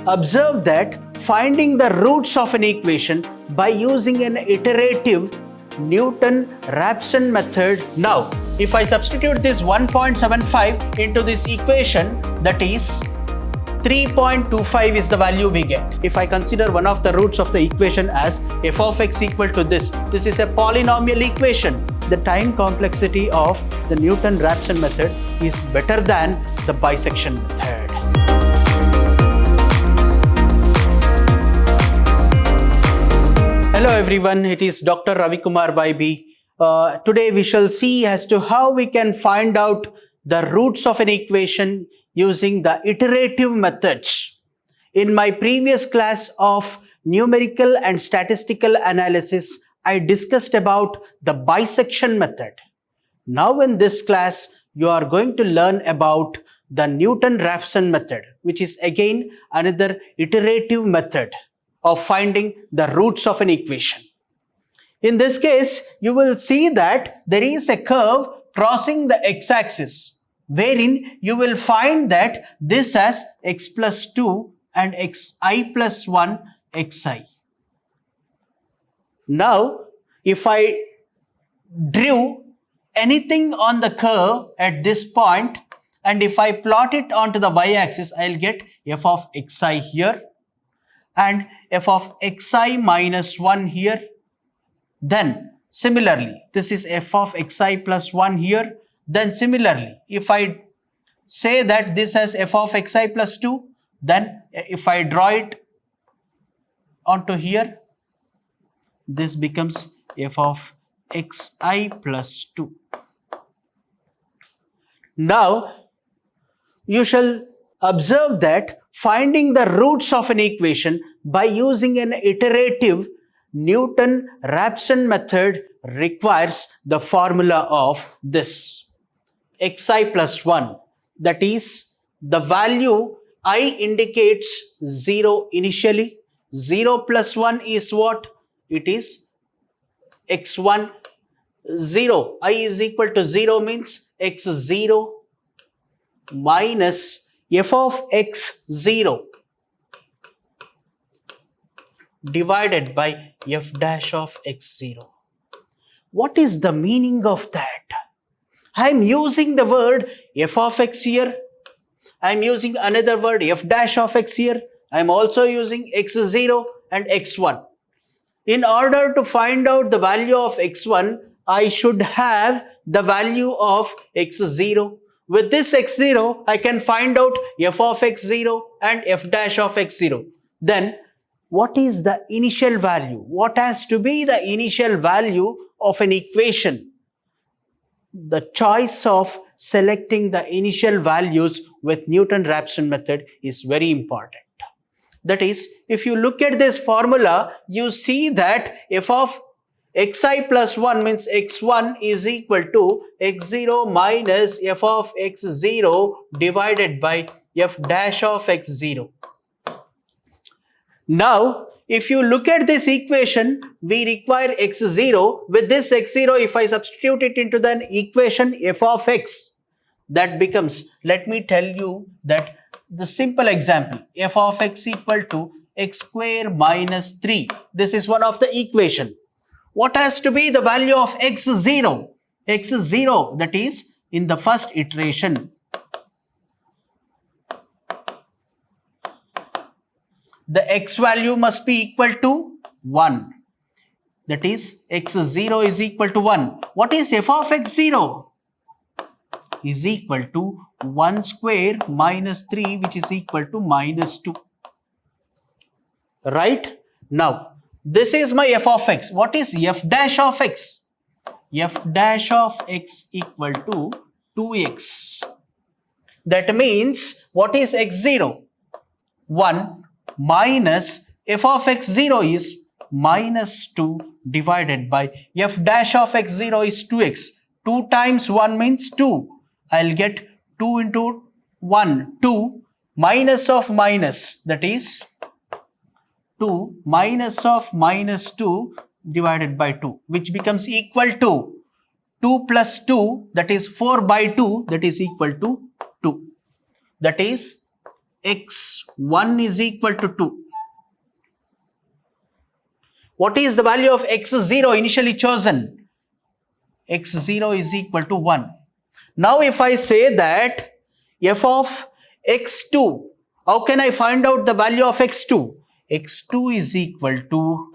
Observe that finding the roots of an equation by using an iterative Newton-Raphson method. Now, if I substitute this 1.75 into this equation, that is 3.25 is the value we get. If I consider one of the roots of the equation as f of x equal to this is a polynomial equation. The time complexity of the Newton-Raphson method is better than the bisection method. Hello everyone, it is Dr. Ravi Kumar YB. Today we shall see as to how we can find out the roots of an equation using the iterative methods. In my previous class of numerical and statistical analysis, I discussed about the bisection method. Now in this class, you are going to learn about the Newton-Raphson method, which is again another iterative method of finding the roots of an equation. In this case, you will see that there is a curve crossing the x-axis, wherein you will find that this has x plus 2 and xi plus 1 xi. Now, if I drew anything on the curve at this point, and if I plot it onto the y-axis, I'll get f of xi here and f of xi minus 1 here. Then similarly, this is f of xi plus 1 here. Then similarly, if I say that this has f of xi plus 2, then if I draw it onto here, this becomes f of xi plus 2. Now, you shall observe that finding the roots of an equation by using an iterative Newton-Raphson method requires the formula of this xi plus 1, that is the value I indicates 0 initially. 0 plus 1 is what? It is x1. 0, I is equal to 0 means x0 minus f of x0 divided by f dash of x0. What is the meaning of that? I am using the word f of x here. I am using another word f dash of x here. I am also using x0 and x1. In order to find out the value of x1, I should have the value of x0. With this x0, I can find out f of x0 and f dash of x0. Then, what is the initial value? What has to be the initial value of an equation? The choice of selecting the initial values with Newton-Raphson method is very important. That is, if you look at this formula, you see that f of xi plus 1 means x1 is equal to x0 minus f of x0 divided by f dash of x0. Now, if you look at this equation, we require x0. With this x0, if I substitute it into the equation f of x, that becomes, let me tell you that the simple example, f of x equal to x square minus 3. This is one of the equation. What has to be the value of x0? x0, that is in the first iteration. The x value must be equal to 1. That is x0 is equal to 1. What is f of x0? Is equal to 1 square minus 3, which is equal to minus 2. Right? Now, this is my f of x. What is f dash of x? F dash of x equal to 2x. That means, what is x0? 1 minus f of x0 is minus 2 divided by f dash of x0 is 2x. 2 times 1 means 2. I'll get 2 into 1, 2 minus of minus, that is 2 minus of minus 2 divided by 2, which becomes equal to 2 plus 2, that is 4 by 2, that is equal to 2. That is x1 is equal to 2. What is the value of x0 initially chosen? x0 is equal to 1. Now if I say that f of x2, how can I find out the value of x2? x2 is equal to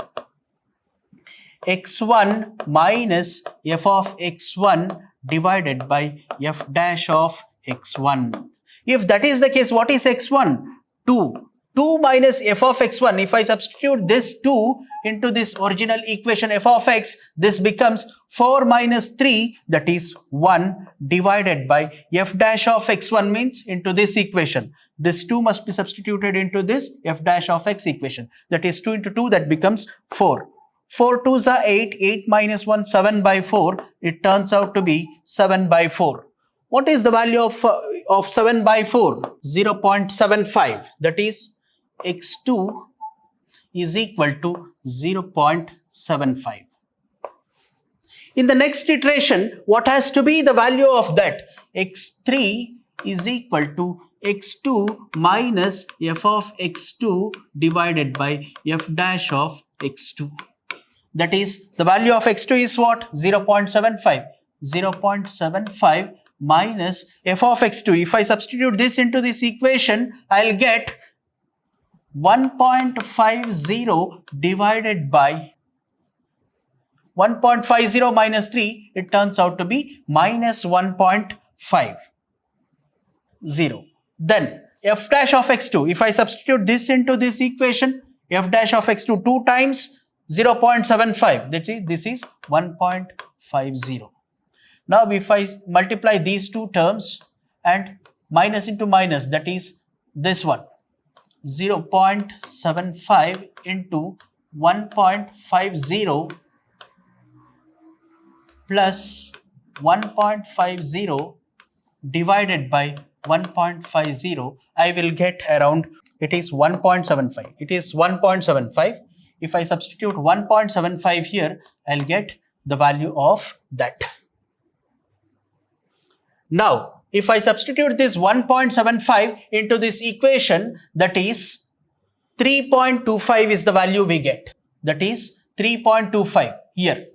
x1 minus f of x1 divided by f dash of x1. If that is the case, what is x1? 2. 2 minus f of x1. If I substitute this 2 into this original equation f of x, this becomes 4 minus 3, that is 1, divided by f dash of x1 means into this equation. This 2 must be substituted into this f dash of x equation. That is 2 into 2, that becomes 4. 4 2s are 8, 8 minus 1, 7 by 4. It turns out to be 7 by 4. What is the value of 7 by 4? 0.75. That is x2 is equal to 0.75. In the next iteration, what has to be the value of that? x3 is equal to x2 minus f of x2 divided by f dash of x2. That is, the value of x2 is what? 0.75. 0.75 minus f of x2. If I substitute this into this equation, I'll get 1.50 divided by 1.50 minus 3, it turns out to be minus 1.50. Then f dash of x2, if I substitute this into this equation, f dash of x2 2 times 0.75, that is, this is 1.50. Now if I multiply these two terms and minus into minus, that is this one, 0.75 into 1.50 plus 1.50 divided by 1.50, I will get around, it is 1.75. It is 1.75. If I substitute 1.75 here, I'll get the value of that. Now, if I substitute this 1.75 into this equation, that is 3.25 is the value we get. That is 3.25 here.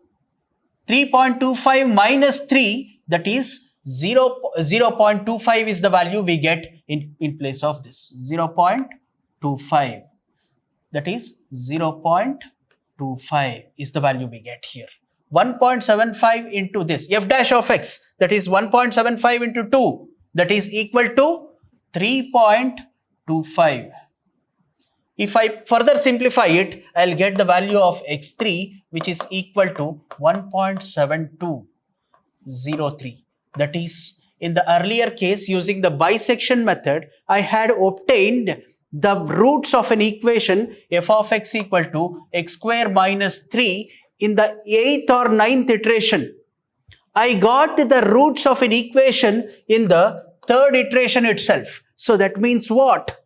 3.25 minus 3, that is 0.25 is the value we get in place of this. 0.25. That is 0.25 is the value we get here. 1.75 into this f dash of x, that is 1.75 into 2, that is equal to 3.25. If I further simplify it, I'll get the value of x3, which is equal to 1.7203. That is, in the earlier case, using the bisection method, I had obtained the roots of an equation f of x equal to x square minus 3 in the 8th or 9th iteration. I got the roots of an equation in the 3rd iteration itself. So that means what?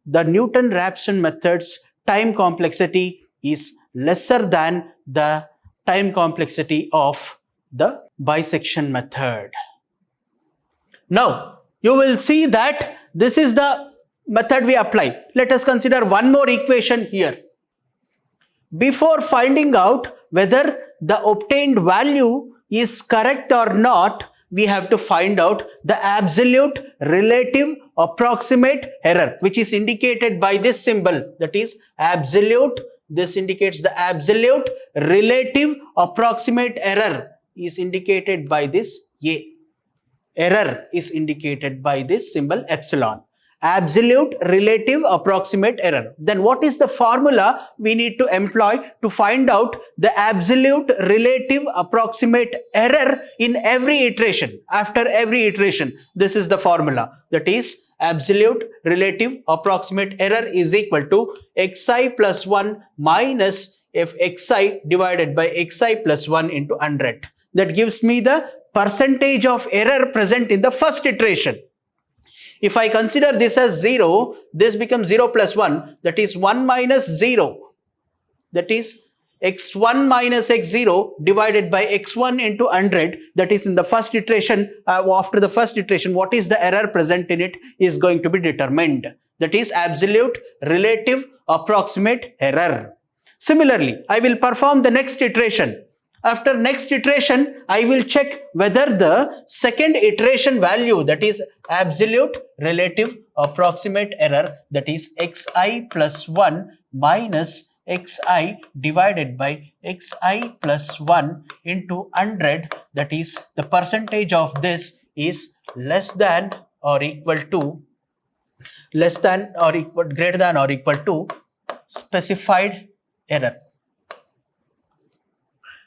The Newton-Raphson method's time complexity is lesser than the time complexity of the bisection method. Now, you will see that this is the method we apply. Let us consider one more equation here. Before finding out whether the obtained value is correct or not, we have to find out the absolute, relative, approximate error, which is indicated by this symbol. That is absolute. This indicates the absolute, relative, approximate error is indicated by this A. Error is indicated by this symbol epsilon. Absolute, relative, approximate error. Then what is the formula we need to employ to find out the absolute, relative, approximate error in every iteration? After every iteration, this is the formula. That is absolute, relative, approximate error is equal to xi plus 1 minus xi divided by xi plus 1 into 100. That gives me the percentage of error present in the first iteration. If I consider this as 0, this becomes 0 plus 1, that is 1 minus 0. That is x1 minus x0 divided by x1 into 100. That is in the first iteration, after the first iteration, what is the error present in it is going to be determined. that is absolute, relative, approximate error. Similarly, I will perform the next iteration. After next iteration, I will check whether the second iteration value, that is absolute, relative, approximate error, that is xi plus 1 minus xi divided by xi plus 1 into 100, that is the percentage of this is less than or equal to greater than or equal to specified error,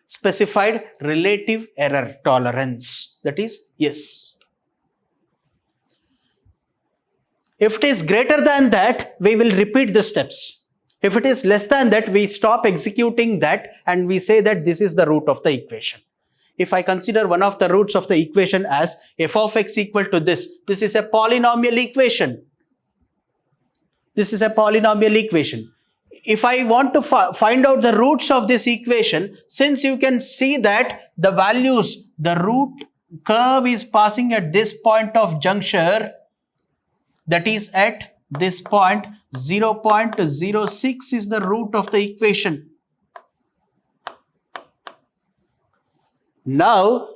specified relative error tolerance, that is yes. If it is greater than that, we will repeat the steps. If it is less than that, we stop executing that and we say that this is the root of the equation. If I consider one of the roots of the equation as f of x equal to this is a polynomial equation. This is a polynomial equation. If I want to find out the roots of this equation, since you can see that the values, the root curve is passing at this point of juncture, that is at this point, 0.06 is the root of the equation. Now,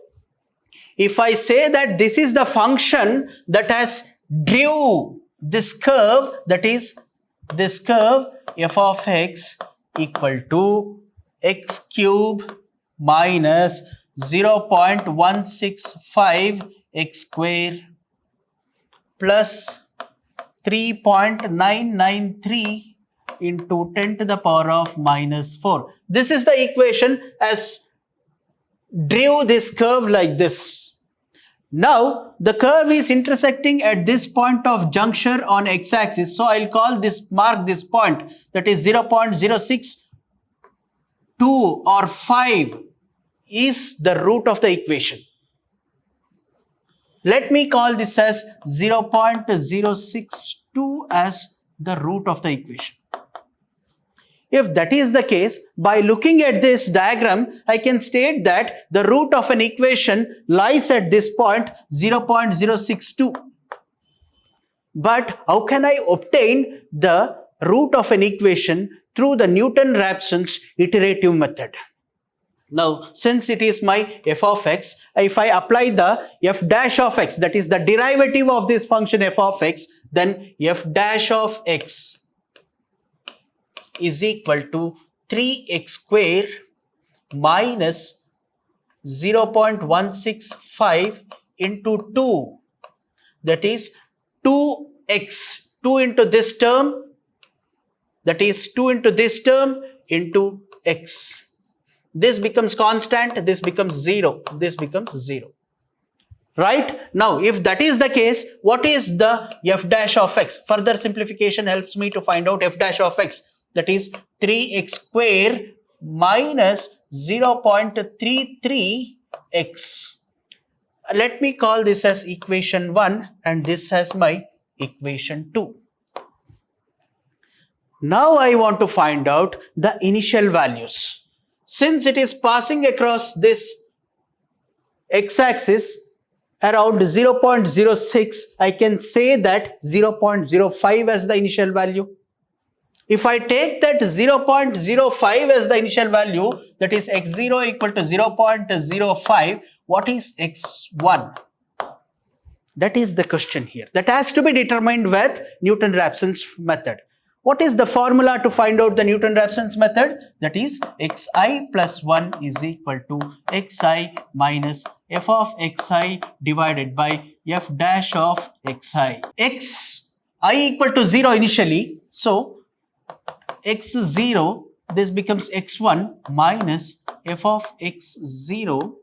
if I say that this is the function that has drew this curve, that is this curve f of x equal to x cube minus 0.165 x square plus 3.993 into 10 to the power of minus 4. This is the equation as drew this curve like this. Now, the curve is intersecting at this point of juncture on x-axis. So, I'll call this, mark this point, that is 0.062 or 5 is the root of the equation. Let me call this as 0.062 as the root of the equation. If that is the case, by looking at this diagram, I can state that the root of an equation lies at this point 0.062. But how can I obtain the root of an equation? Through the Newton-Raphson's iterative method. Now, since it is my f of x, if I apply the f dash of x, that is the derivative of this function f of x, then f dash of x is equal to 3x square minus 0.165 into 2, that is 2x, 2 into this term, that is 2 into this term into x. This becomes constant, this becomes 0, this becomes 0. Right? Now, if that is the case, what is the f dash of x? Further simplification helps me to find out f dash of x. That is 3x square minus 0.33x. Let me call this as equation 1 and this as my equation 2. Now I want to find out the initial values. Since it is passing across this x-axis around 0.06, I can say that 0.05 as the initial value. If I take that 0.05 as the initial value, that is x0 equal to 0.05, what is x1? That is the question here. That has to be determined with Newton-Raphson's method. What is the formula to find out the Newton-Raphson's method? That is xi plus 1 is equal to xi minus f of xi divided by f dash of xi. xi equal to 0 initially. So, x0, this becomes x1 minus f of x0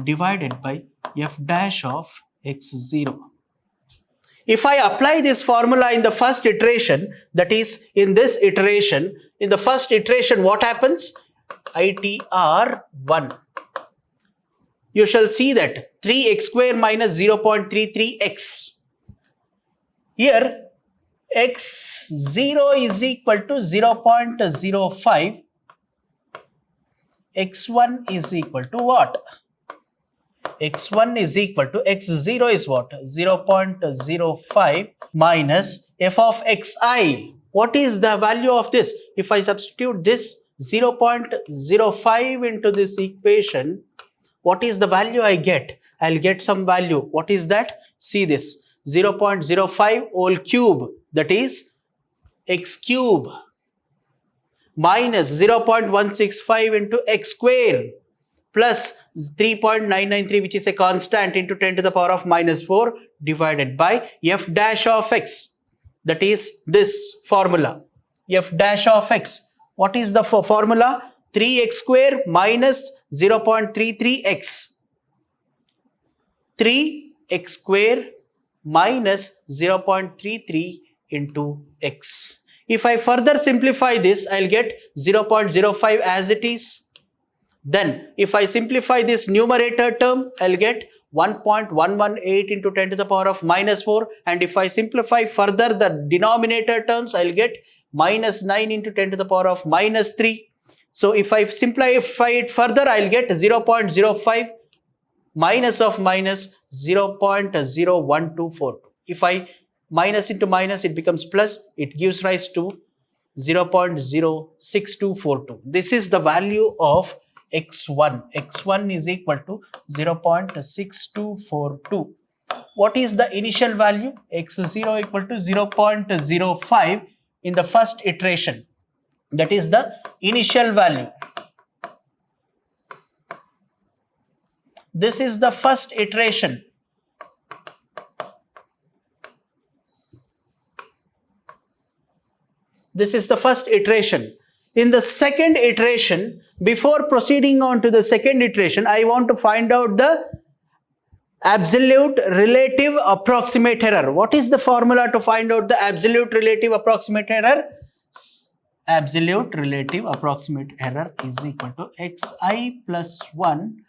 divided by f dash of x0. If I apply this formula in the first iteration, that is in this iteration, in the first iteration what happens? ITR1. You shall see that 3x square minus 0.33x. Here x0 is equal to 0.05. x1 is equal to what? x1 is equal to x0 is what? 0.05 minus f of xi. What is the value of this? If I substitute this 0.05 into this equation, what is the value I get? I'll get some value. What is that? See this, 0.05 whole cube, that is x cube, minus 0.165 into x square, plus 3.993, which is a constant, into 10 to the power of minus 4, divided by f dash of x. That is this formula, f dash of x. What is the formula? 3x square minus 0.33x. 3x square minus 0.33 into x. If I further simplify this, I'll get 0.05 as it is. Then if I simplify this numerator term, I'll get 1.118 into 10 to the power of minus 4. And if I simplify further the denominator terms, I'll get minus 9 into 10 to the power of minus 3. So if I simplify it further, I'll get 0.05 minus of minus 0.01242. If I minus into minus, it becomes plus, it gives rise to 0.06242. This is the value of x1. x1 is equal to 0.6242. What is the initial value? x0 equal to 0.05 in the first iteration. That is the initial value. This is the first iteration. This is the first iteration. In the second iteration, before proceeding on to the second iteration, I want to find out the absolute relative approximate error. What is the formula to find out the absolute relative approximate error? Absolute relative approximate error is equal to xi plus 1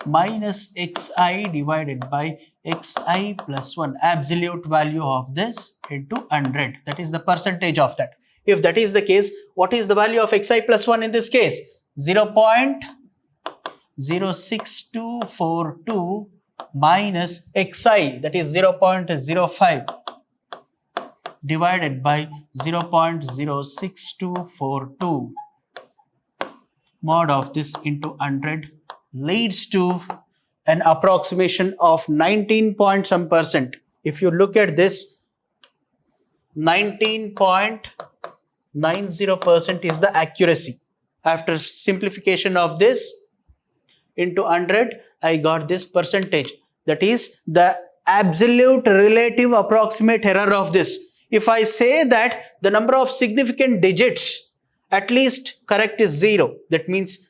minus xi divided by xi plus 1, absolute value of this into 100. That is the percentage of that. If that is the case, what is the value of xi plus 1 in this case? 0.06242 minus xi, that is 0.05, divided by 0.06242, mod of this into 100, leads to an approximation of 19 point some percent. If you look at this, 19.90% is the accuracy. After simplification of this into 100, I got this percentage. That is the absolute relative approximate error of this. If I say that the number of significant digits at least correct is 0, that means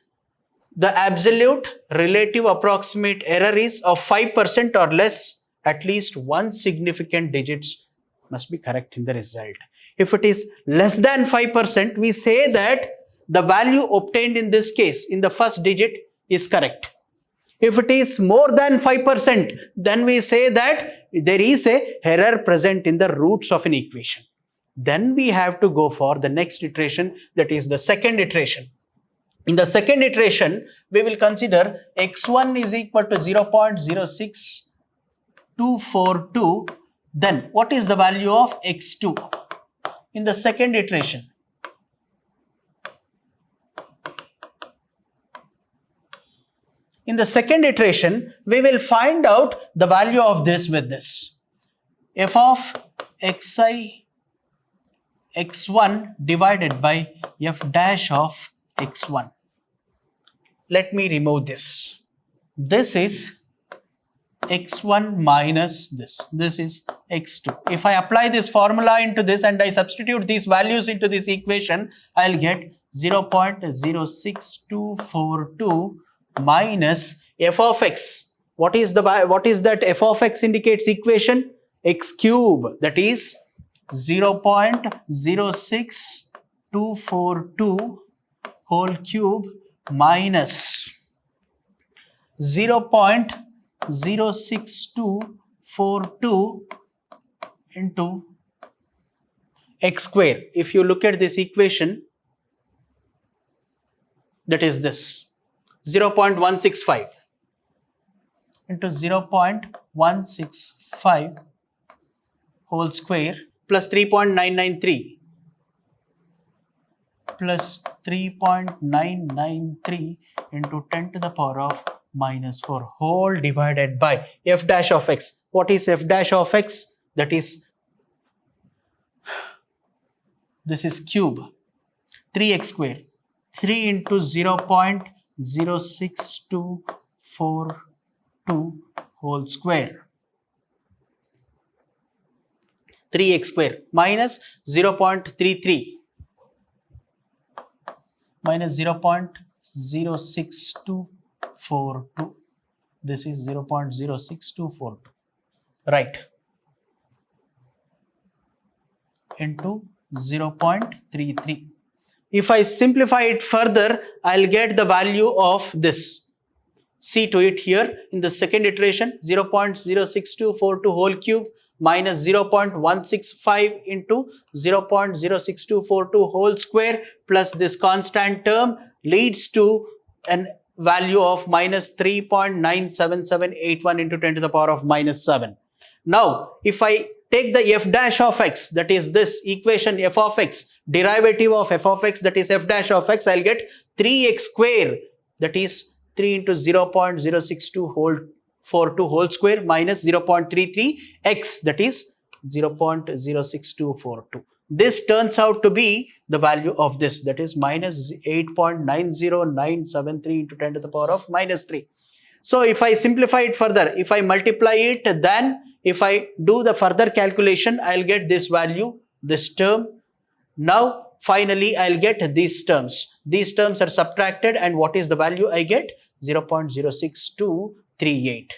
the absolute relative approximate error is of 5% or less, at least one significant digits must be correct in the result. If it is less than 5%, we say that the value obtained in this case in the first digit is correct. If it is more than 5%, then we say that there is a error present in the roots of an equation. Then we have to go for the next iteration, that is the second iteration. In the second iteration, we will consider x1 is equal to 0.06242. Then what is the value of x2 in the second iteration? In the second iteration, we will find out the value of this with this. F of xi x1 divided by f dash of x1. Let me remove this. This is x1 minus this. This is x2. If I apply this formula into this and I substitute these values into this equation, I'll get 0.06242 minus f of x. What is that f of x indicates equation? X cube, that is 0.06242 whole cube minus 0.06242 into x square. If you look at this equation, that is this 0.165. into 0.165 whole square plus 3.993 plus 3.993 into 10 to the power of minus 4 whole divided by f dash of x. What is f dash of x? That is, this is cube, 3x square, 3 into 0.06242 whole square, 3x square minus 0.33 minus 0.06242. This is 0.06242, right, into 0.33. If I simplify it further, I'll get the value of this. See to it here in the second iteration, 0.06242 whole cube minus 0.165 into 0.06242 whole square plus this constant term leads to an value of minus 3.97781 into 10 to the power of minus 7. Now, if I take the f dash of x, that is this equation f of x, derivative of f of x, that is f dash of x, I'll get 3x square, that is 3 into 0.06242 whole square minus 0.33 x, that is 0.06242. This turns out to be the value of this, that is minus 8.90973 into 10 to the power of minus 3. So if I simplify it further, if I multiply it, then if I do the further calculation, I'll get this value, this term. Now finally I'll get these terms. These terms are subtracted, and what is the value I get? 0.06238.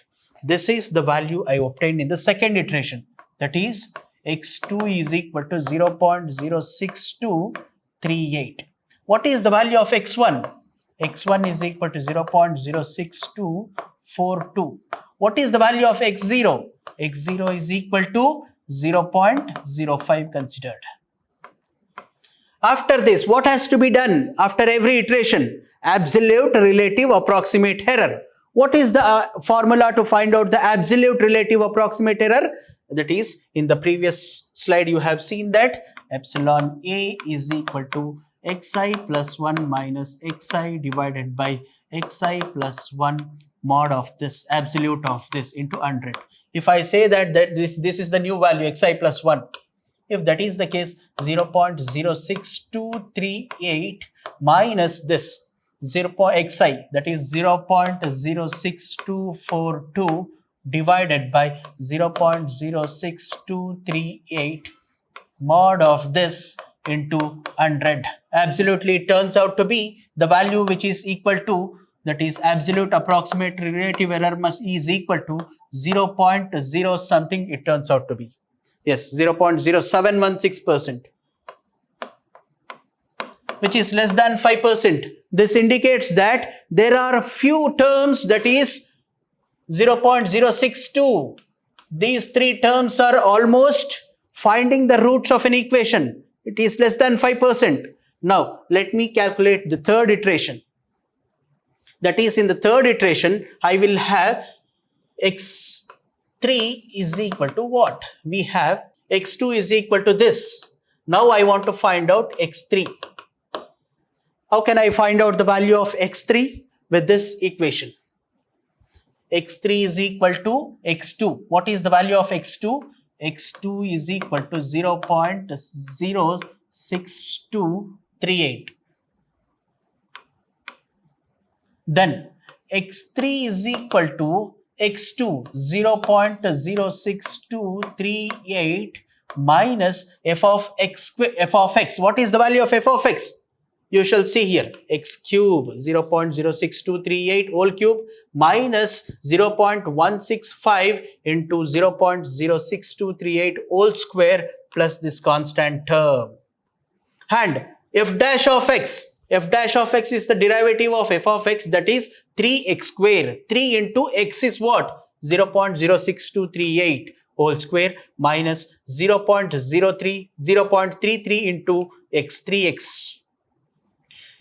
This is the value I obtained in the second iteration. That is x2 is equal to 0.06238. What is the value of x1? x1 is equal to 0.06242. What is the value of x0? x0 is equal to 0.05 considered. After this, what has to be done after every iteration? Absolute relative approximate error. What is the formula to find out the absolute relative approximate error? That is, in the previous slide you have seen that epsilon A is equal to xi plus 1 minus xi divided by xi plus 1 mod of this, absolute of this, into 100. If I say that this is the new value xi plus 1, if that is the case, 0.06238 minus this 0.xi, that is 0.06242 divided by 0.06238 mod of this into 100. Absolutely, it turns out to be the value which is equal to, that is absolute approximate relative error is equal to 0.0 something, it turns out to be. Yes, 0.0716%, which is less than 5%. This indicates that there are a few terms, that is 0.062. These three terms are almost finding the roots of an equation. It is less than 5%. Now, let me calculate the third iteration. That is, in the third iteration, I will have x3 is equal to what? We have x2 is equal to this. Now, I want to find out x3. How can I find out the value of x3? With this equation. x3 is equal to x2. What is the value of x2? x2 is equal to 0.06238. Then x3 is equal to x2, 0.06238 minus f of x. What is the value of f of x? You shall see here, x cube, 0.06238 whole cube minus 0.165 into 0.06238 whole square plus this constant term. And f dash of x. F dash of x is the derivative of f of x, that is 3x square. 3 into x is what? 0.06238 whole square minus 0.33 into x, 3x.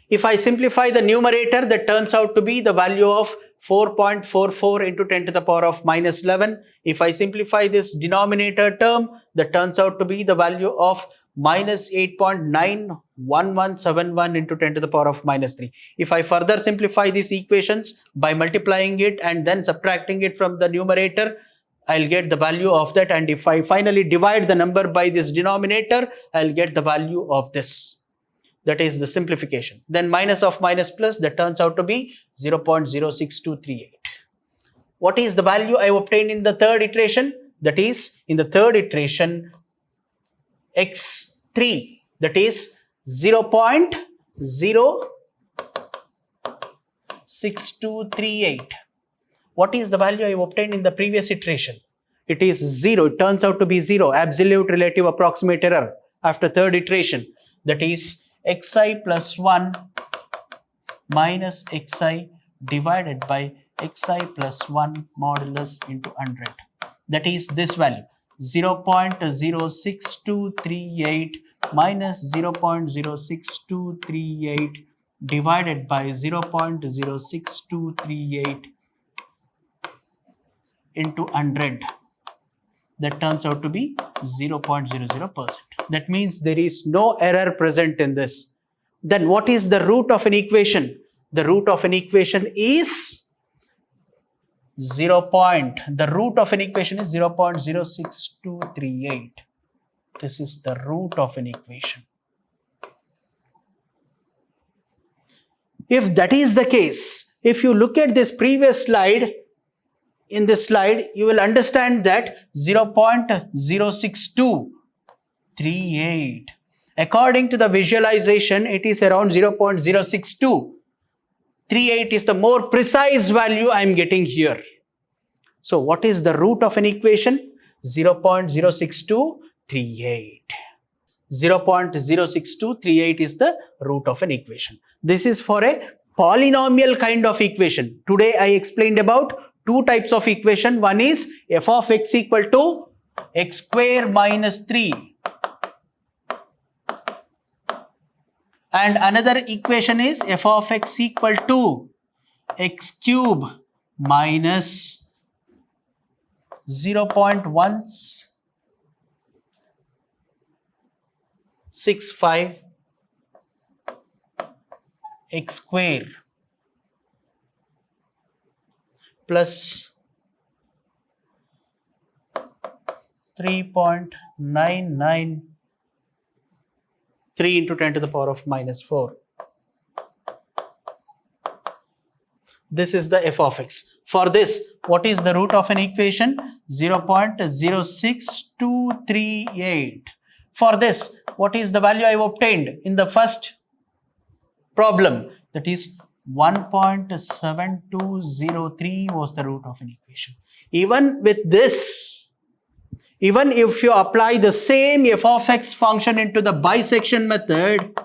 If I simplify the numerator, that turns out to be the value of 4.44 into 10 to the power of minus 11. If I simplify this denominator term, that turns out to be the value of minus 8.91171 into 10 to the power of minus 3. If I further simplify these equations by multiplying it and then subtracting it from the numerator, I'll get the value of that, and if I finally divide the number by this denominator, I'll get the value of this. That is the simplification. Then minus of minus plus, that turns out to be 0.06238. What is the value I obtained in the third iteration? That is, in the third iteration, x3, that is 0.06238. What is the value I obtained in the previous iteration? It is 0. It turns out to be 0. Absolute relative approximate error after third iteration. That is xi plus 1 minus xi divided by xi plus 1 modulus into 100. That is this value. 0.06238 minus 0.06238 divided by 0.06238 into 100. That turns out to be 0.00%. That means there is no error present in this. Then what is the root of an equation? The root of an equation is the root of an equation is 0.06238. This is the root of an equation. If that is the case, if you look at this previous slide, in this slide, you will understand that 0.06238. According to the visualization, it is around 0.062. 38 is the more precise value I am getting here. So what is the root of an equation? 0.06238. 0.06238 is the root of an equation. This is for a polynomial kind of equation. Today I explained about two types of equation. One is f of x equal to x square minus 3. And another equation is f of x equal to x cube minus 0.165 x square plus 3.993 into 10 to the power of minus 4. This is the f of x. For this, what is the root of an equation? 0.06238. For this, what is the value I have obtained in the first problem? That is 1.7203 was the root of an equation. Even with this, even if you apply the same f of x function into the bisection method,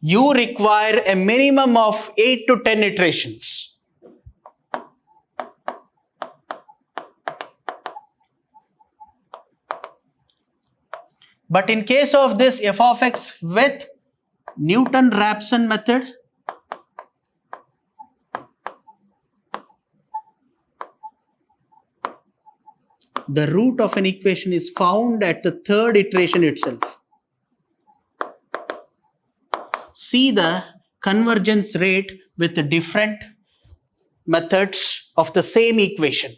you require a minimum of 8 to 10 iterations. But in case of this f of x with Newton-Raphson method, the root of an equation is found at the third iteration itself. See the convergence rate with the different methods of the same equation.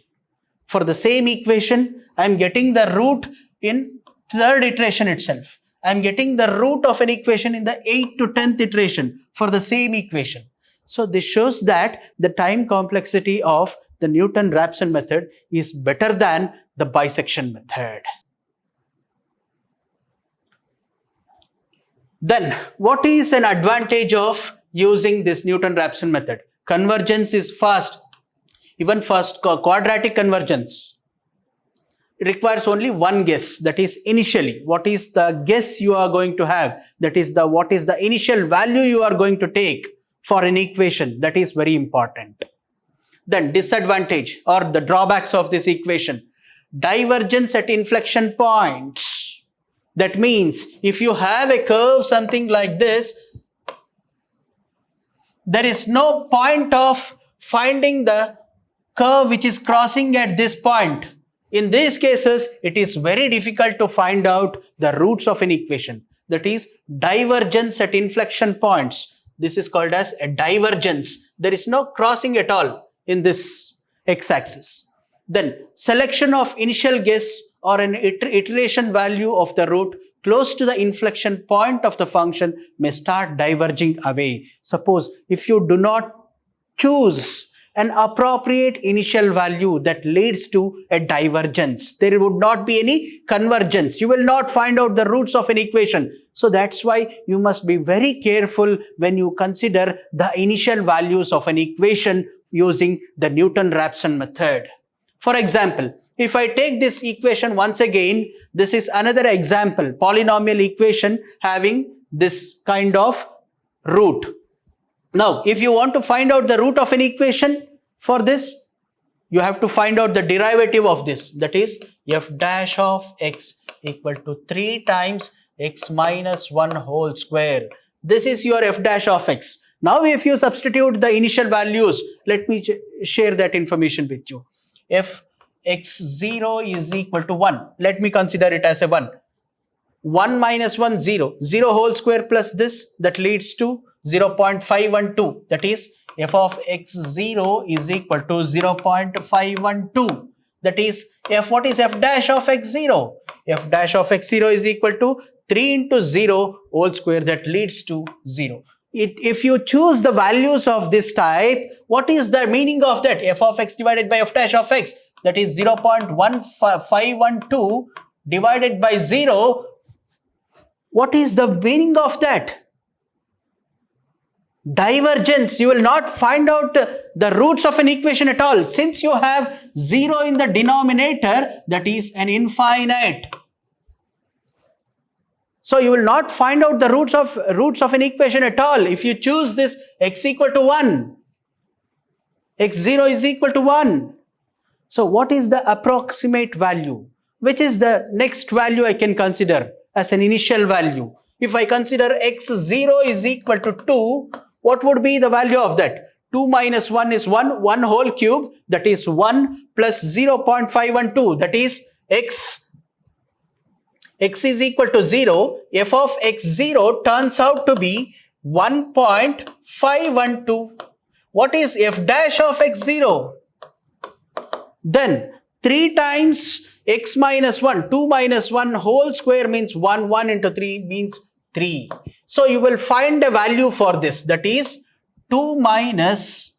For the same equation, I am getting the root in third iteration itself. I am getting the root of an equation in the 8th to 10th iteration for the same equation. So this shows that the time complexity of the Newton-Raphson method is better than the bisection method. Then what is an advantage of using this Newton-Raphson method? Convergence is fast, even fast quadratic convergence. It requires only one guess, that is initially. What is the guess you are going to have? That is what is the initial value you are going to take for an equation. That is very important. Then disadvantage or the drawbacks of this equation. Divergence at inflection points. That means if you have a curve something like this, there is no point of finding the curve which is crossing at this point. In these cases, it is very difficult to find out the roots of an equation. That is divergence at inflection points. This is called as a divergence. There is no crossing at all in this x-axis. Then selection of initial guess or an iteration value of the root close to the inflection point of the function may start diverging away. Suppose if you do not choose an appropriate initial value that leads to a divergence, there would not be any convergence. You will not find out the roots of an equation. So that's why you must be very careful when you consider the initial values of an equation using the Newton-Raphson method. For example, if I take this equation once again, this is another example, polynomial equation having this kind of root. Now, if you want to find out the root of an equation for this, you have to find out the derivative of this. That is f dash of x equal to 3 times x minus 1 whole square. This is your f dash of x. Now, if you substitute the initial values, let me share that information with you. If x0 is equal to 1, let me consider it as a 1. 1 minus 1, 0. 0 whole square plus this, that leads to 0.512. That is f of x0 is equal to 0.512. That is what is f dash of x0? F dash of x0 is equal to 3 into 0 whole square, that leads to 0. If you choose the values of this type, what is the meaning of that? F of x divided by f dash of x, that is 0.1512 divided by 0. What is the meaning of that? Divergence. You will not find out the roots of an equation at all. Since you have 0 in the denominator, that is an infinite. So you will not find out the roots of an equation at all. If you choose this x equal to 1, x0 is equal to 1. So what is the approximate value? Which is the next value I can consider as an initial value? If I consider x0 is equal to 2, what would be the value of that? 2 minus 1 is 1, 1 whole cube, that is 1 plus 0.512, that is x is equal to 0. F of x0 turns out to be 1.512. What is f dash of x0? Then 3 times x minus 1, 2 minus 1 whole square means 1, 1 into 3 means 3. So you will find a value for this, that is 2 minus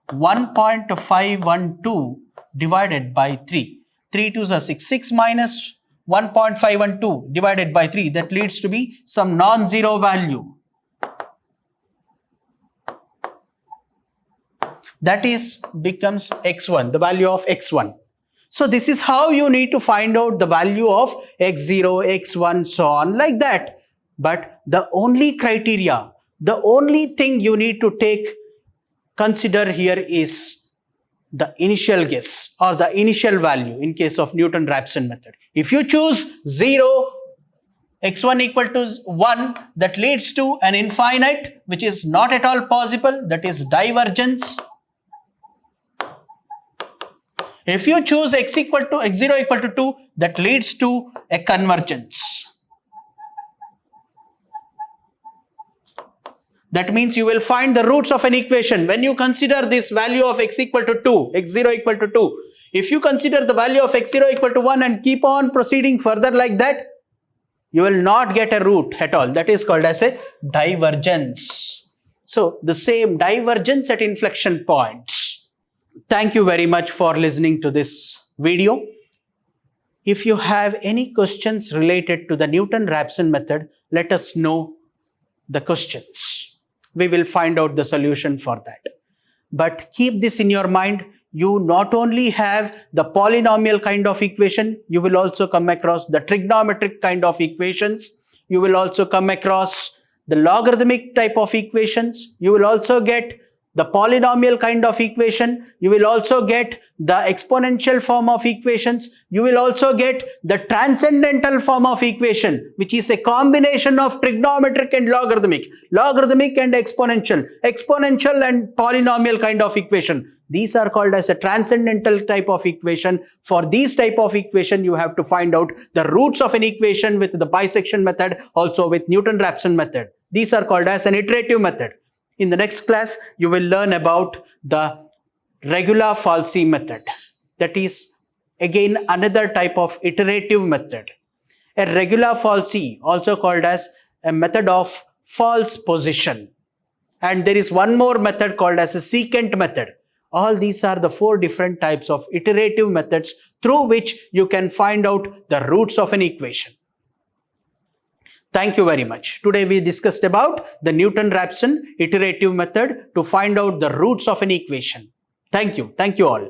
1.512 divided by 3. 3 2s are 6. 6 minus 1.512 divided by 3, that leads to be some non-zero value. That is becomes x1, the value of x1. So this is how you need to find out the value of x0, x1, so on like that. But the only criteria, the only thing you need to consider here is the initial guess or the initial value in case of Newton-Raphson method. If you choose 0, x1 equal to 1, that leads to an infinite, which is not at all possible, that is divergence. If you choose x0 equal to 2, that leads to a convergence. That means you will find the roots of an equation. When you consider this value of x equal to 2, x0 equal to 2, if you consider the value of x0 equal to 1 and keep on proceeding further like that, you will not get a root at all. That is called as a divergence. So the same divergence at inflection points. Thank you very much for listening to this video. If you have any questions related to the Newton-Raphson method, let us know the questions. We will find out the solution for that. But keep this in your mind. You not only have the polynomial kind of equation, you will also come across the trigonometric kind of equations. You will also come across the logarithmic type of equations. You will also get the polynomial kind of equation, you will also get the exponential form of equations, you will also get the transcendental form of equation, which is a combination of trigonometric and logarithmic and exponential and polynomial kind of equation. These are called as a transcendental type of equation. For these type of equation, you have to find out the roots of an equation with the bisection method, also with Newton-Raphson method. These are called as an iterative method. In the next class, you will learn about the regular falsi method. That is again another type of iterative method. A regular falsi, also called as a method of false position. And there is one more method called as a secant method. All these are the 4 different types of iterative methods through which you can find out the roots of an equation. Thank you very much. Today we discussed about the Newton-Raphson iterative method to find out the roots of an equation. Thank you. Thank you all.